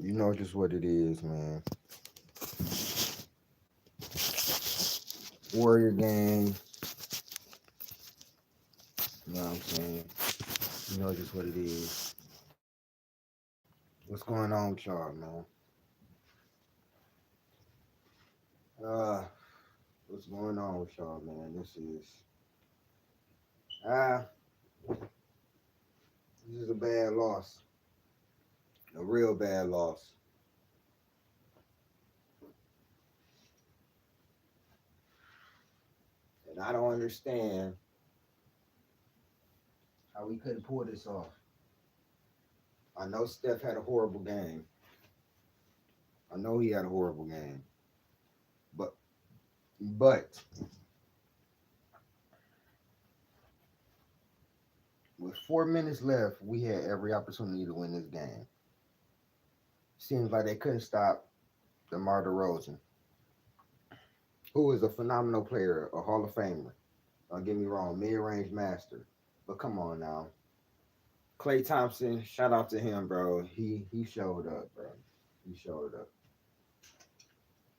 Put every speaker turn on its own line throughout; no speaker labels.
You know just what it is, man. Warrior gang, you know what I'm saying? You know just what it is. What's going on with y'all, man? Uh, what's going on with y'all, man? Ah, this is a bad loss, a real bad loss, and I don't understand how we couldn't pull this off. I know Steph had a horrible game. I know he had a horrible game, but but with 4 minutes left, we had every opportunity to win this game. Seems like they couldn't stop DeMar DeRozan, who is a phenomenal player, a Hall of Famer. Don't get me wrong, mid-range master. But come on now, Klay Thompson, shout out to him, bro. He showed up, bro. He showed up.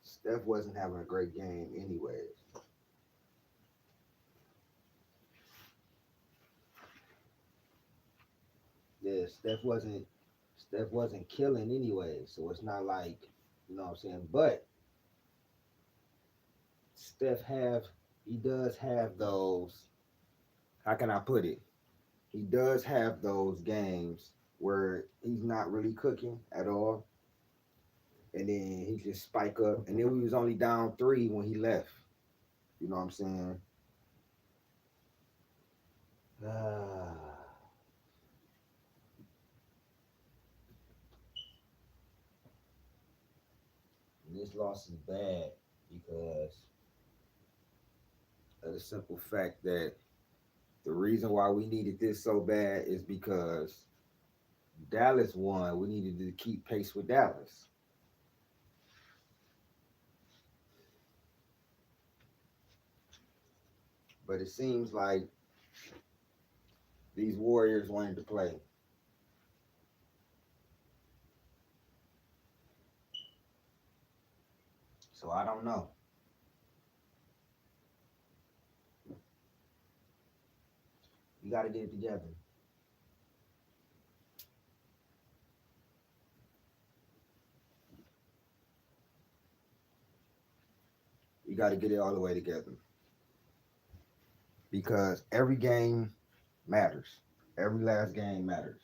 Steph wasn't having a great game, anyways. Yeah, Steph wasn't killing anyway. So it's not like, you know what I'm saying. But Steph have he does have those. How can I put it? He does have those games where he's not really cooking at all, and then he just spike up. And then we was only down three when he left. You know what I'm saying? Ah, and this loss is bad because of the simple fact that the reason why we needed this so bad is because Dallas won. We needed to keep pace with Dallas. But it seems like these Warriors wanted to play. So I don't know. You got to get it together. You got to get it all the way together because every game matters. Every last game matters.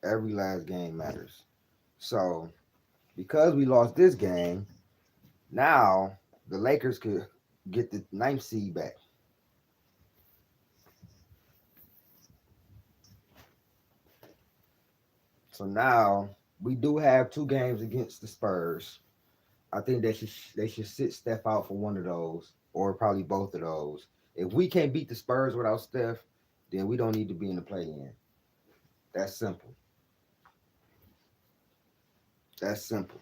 Every last game matters. So because we lost this game, now the Lakers could get the ninth seed back. So now we do have two games against the Spurs. I think they should sit Steph out for one of those, or probably both of those. If we can't beat the Spurs without Steph, then we don't need to be in the play-in. That's simple. That's simple.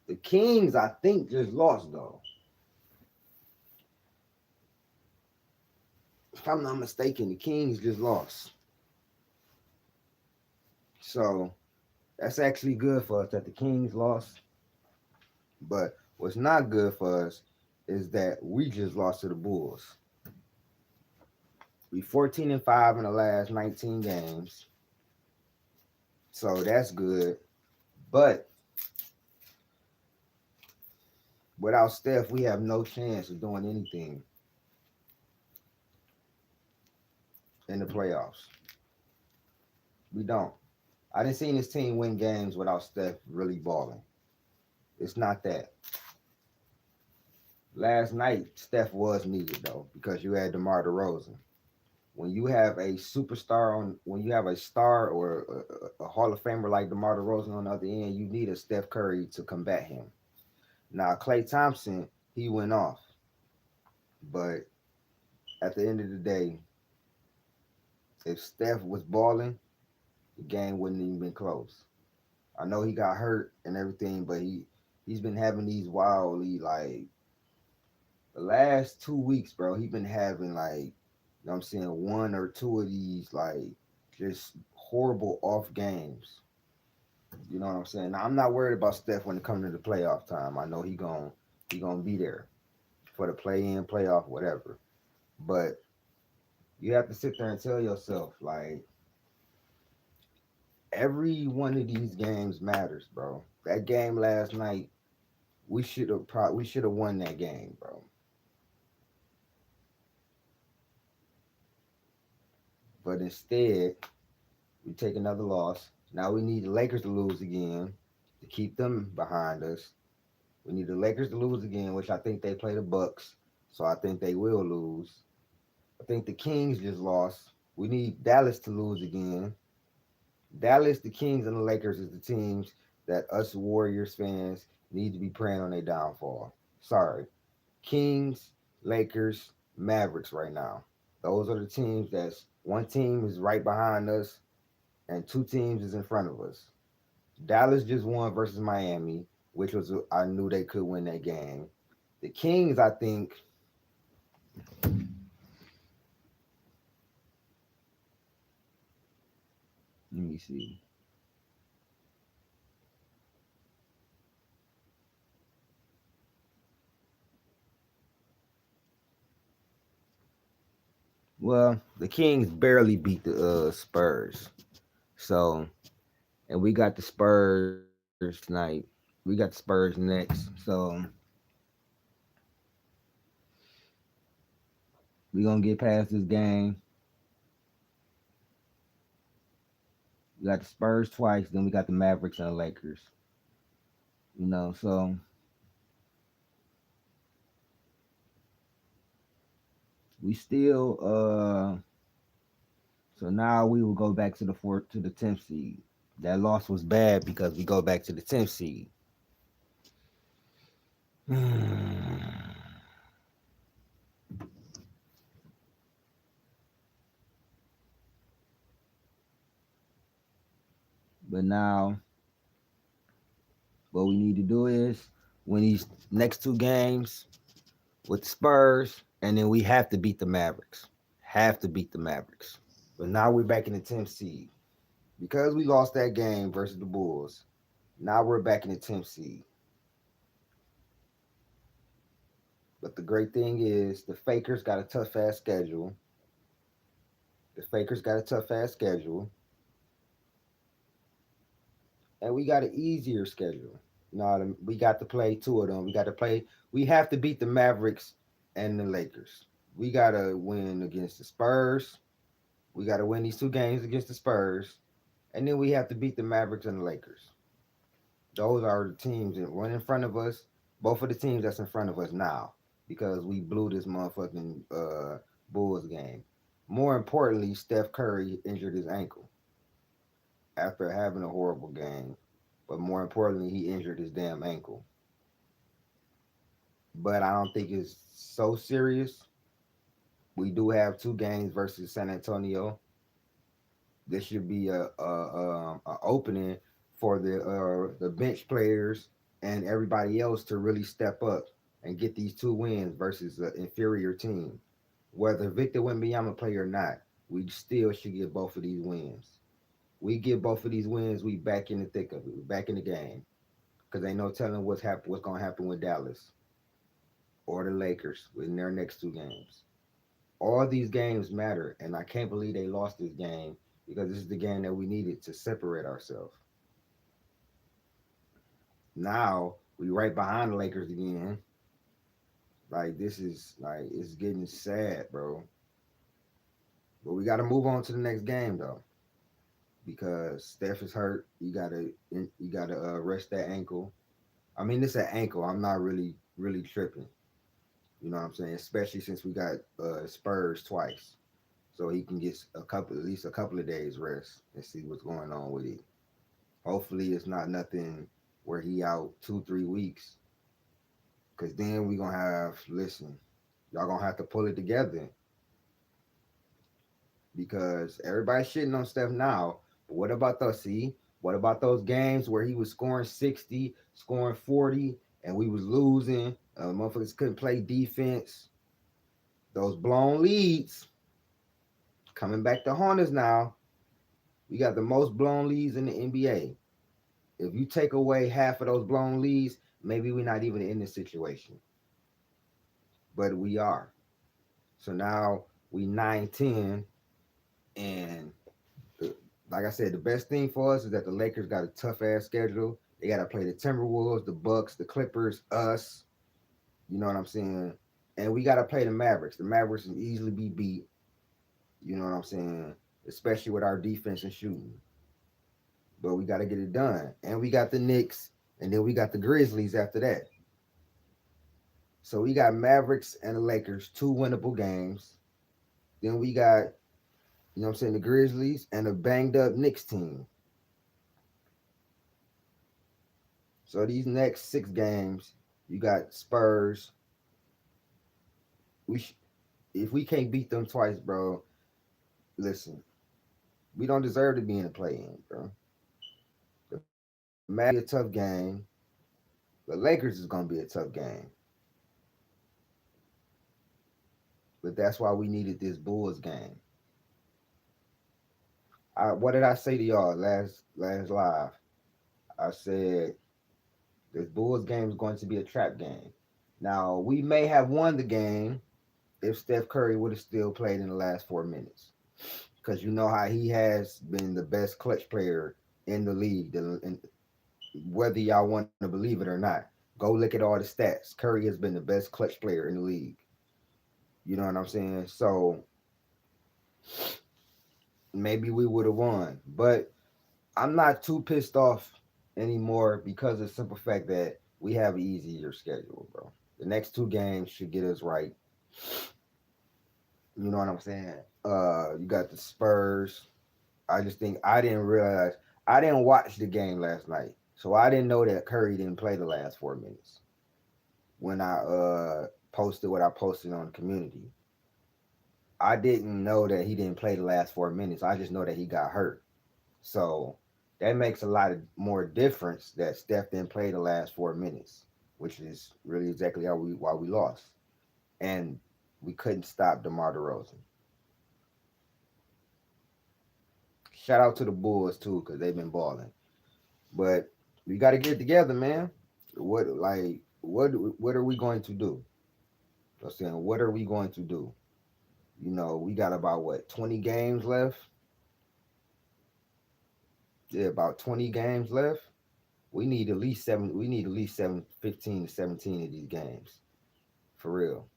The Kings, I think, just lost though. If I'm not mistaken, the Kings just lost. So that's actually good for us that the Kings lost. But what's not good for us is that we just lost to the Bulls. We 14-5 in the last 19 games. So that's good. But without Steph, we have no chance of doing anything in the playoffs. We don't. I didn't see this team win games without Steph really balling. It's not that. Last night, Steph was needed though because you had DeMar DeRozan. When you have a superstar when you have a star or a Hall of Famer like DeMar DeRozan on the other end, you need a Steph Curry to combat him. Now, Klay Thompson, he went off, but at the end of the day, if Steph was balling, the game wouldn't even been close. I know he got hurt and everything, but he's been having these wildly like the last 2 weeks, bro. He's been having like, you know what I'm saying, one or two of these like just horrible off games. You know what I'm saying? Now, I'm not worried about Steph when it comes to the playoff time. I know he gonna be there for the play in, playoff, whatever. But you have to sit there and tell yourself like every one of these games matters, bro. That game last night, we should have won that game, bro. But instead, we take another loss. Now we need the Lakers to lose again to keep them behind us. We need the Lakers to lose again, which I think they play the Bucks, so I think they will lose. I think the Kings just lost. We need Dallas to lose again. Dallas, the Kings, and the Lakers is the teams that us Warriors fans need to be praying on their downfall. Sorry. Kings, Lakers, Mavericks right now. Those are the teams that's one team is right behind us and two teams is in front of us. Dallas just won versus Miami, which was I knew they could win that game. The Kings, I think, let me see. Well, the Kings barely beat the Spurs. So, and we got the Spurs tonight. We got the Spurs next. So, we going to get past this game. We got the Spurs twice, then we got the Mavericks and the Lakers. So we still so now we will go back to the fourth to the 10th seed. That loss was bad because we go back to the 10th seed. But now what we need to do is win these next two games with the Spurs, and then we have to beat the Mavericks. Have to beat the Mavericks. But now we're back in the 10th seed. Because we lost that game versus the Bulls, now we're back in the 10th seed. But the great thing is the Fakers got a tough ass schedule. The Fakers got a tough ass schedule. And we got an easier schedule. No, we got to play two of them. We have to beat the Mavericks and the Lakers. We got to win against the Spurs. We got to win these two games against the Spurs. And then we have to beat the Mavericks and the Lakers. Those are the teams that run in front of us. Both of the teams that's in front of us now because we blew this motherfucking Bulls game. More importantly, Steph Curry injured his ankle after having a horrible game. But more importantly, he injured his damn ankle. But I don't think it's so serious. We do have two games versus San Antonio. This should be a opening for the bench players and everybody else to really step up and get these two wins versus an inferior team. Whether Victor Wembanyama play or not, we still should get both of these wins. We get both of these wins, we back in the thick of it. We back in the game because ain't no telling what's gonna happen with Dallas or the Lakers in their next two games. All these games matter, and I can't believe they lost this game because this is the game that we needed to separate ourselves. Now we right behind the Lakers again. Like this is like it's getting sad, bro. But we got to move on to the next game though, because Steph is hurt. You gotta rest that ankle. I mean, it's an ankle. I'm not really tripping. You know what I'm saying? Especially since we got Spurs twice, so he can get at least a couple of days rest and see what's going on with it. Hopefully, it's not nothing where he out 2 3 weeks, cause then we gonna have listen, y'all gonna have to pull it together because everybody's shitting on Steph now. But what about those? See, what about those games where he was scoring 60, scoring 40, and we was losing? Motherfuckers couldn't play defense. Those blown leads coming back to haunt us now. We got the most blown leads in the NBA. If you take away half of those blown leads, maybe we're not even in this situation, but we are. So now we 9-10, and the, like I said, the best thing for us is that the Lakers got a tough ass schedule. They got to play the Timberwolves, the Bucks, the Clippers, us. You know what I'm saying? And we got to play the Mavericks. The Mavericks can easily be beat. You know what I'm saying? Especially with our defense and shooting. But we got to get it done. And we got the Knicks, and then we got the Grizzlies after that. So we got Mavericks and the Lakers, two winnable games. Then we got, you know what I'm saying, the Grizzlies and a banged up Knicks team. So these next 6 games, you got Spurs. We sh- if we can't beat them twice, bro, listen, we don't deserve to be in the play-in, bro. The Mavs be a tough game. The Lakers is gonna be a tough game, but that's why we needed this Bulls game. What did I say to y'all last live? I said this Bulls game is going to be a trap game. Now we may have won the game if Steph Curry would have still played in the last 4 minutes, because you know how he has been the best clutch player in the league. And whether y'all want to believe it or not, go look at all the stats. Curry has been the best clutch player in the league. You know what I'm saying? So maybe we would have won, but I'm not too pissed off anymore because of the simple fact that we have an easier schedule, bro. The next 2 games should get us right. You know what I'm saying? You got the Spurs. I just think I didn't realize I didn't watch the game last night, so I didn't know that Curry didn't play the last 4 minutes when I posted what I posted on the community. I didn't know that he didn't play the last 4 minutes. I just know that he got hurt. So that makes a lot of more difference that Steph didn't play the last 4 minutes, which is really exactly how we why we lost. And we couldn't stop DeMar DeRozan. Shout out to the Bulls too, because they've been balling. But we got to get it together, man. What are we going to do? I'm saying, what are we going to do? You know, we got about what 20 games left. Yeah, about 20 games left. We need at least seven. We need at least 15 to 17 of these games for real.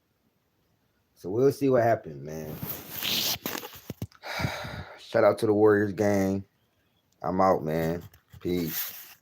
So we'll see what happens, man. Shout out to the Warriors gang. I'm out, man. Peace.